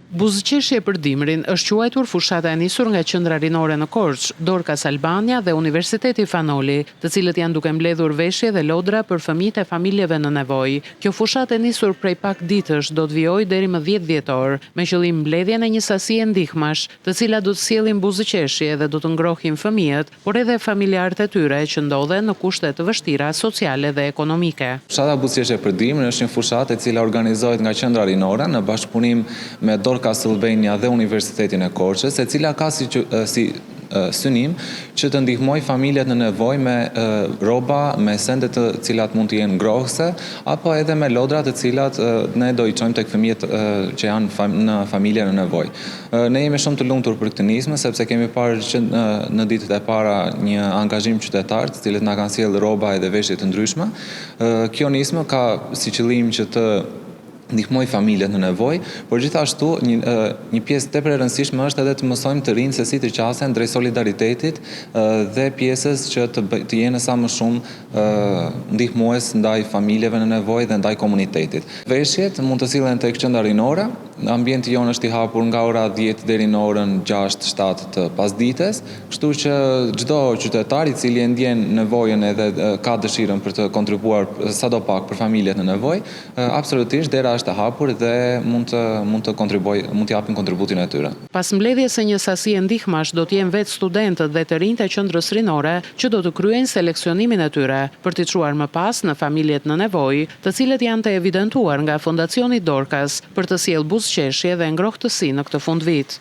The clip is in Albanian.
Buzëqeshje për dimrin është quajtur fushata e nisur nga qendra rinore në Korçë, Dorcas Albania dhe Universiteti Fanoli, të cilët janë duke mbledhur veshje dhe lodra për fëmijët e familjeve në nevojë. Kjo fushatë e nisur prej pak ditësh do të vijojë deri më 10 dhjetor, me qëllim mbledhjen e një sasie ndihmash, të cilat do të sjellin buzëqeshje dhe do të ngrohin fëmijët, por edhe familjarët e tyre që ndodhen në kushte të vështira sociale dhe ekonomike. Fushata buzëqeshje për dimrin është një fushatë e cila organizohet nga qendra rinore në bashkëpunim me Dorcas Albania dhe Universitetin e Korçës, e cila ka si synim që të ndihmoj familjet në nevojë me rroba, me sende të cilat mund të jenë ngrohëse, apo edhe me lodra të cilat ne do i çojmë tek fëmijët që janë në familje në nevojë. Ne jemi shumë të lumtur për këtë nismë, sepse kemi parë që në ditët e para një angazhim qytetar, të cilët na kanë sjellë rroba edhe veshje të ndryshme. Kjo nismë ka si qëllim që të ndihmoj familjet në nevojë, por gjithashtu një pjesë tepër e rëndësishme është edhe të mësojmë të rinj se si të qasen drejt solidaritetit dhe pjesës që të jenë sa më shumë ndihmues ndaj familjeve në nevojë dhe ndaj komunitetit. Veshjet mund të sillen tek qendra rinore. Ambienti jonë është i hapur nga ora 10 deri në orën 6-7 të pasdites, kështu që çdo qytetar i cili e ndjen nevojën edhe ka dëshirën për të kontribuar sadopak për familjet në nevojë, absolutisht dera është e hapur dhe mund të japin kontributin e tyre. Pas mbledhjes së një sasie ndihmash do të jenë vetë studentët dhe të rinjtë e qendrës rinore që do të kryejnë seleksionimin e tyre për t'i çuar më pas në familjet në nevojë, të cilët janë të evidentuar nga Fondacioni Dorcas për të sjellë buzëqeshje dhe ngrohtësi në këtë fundvit.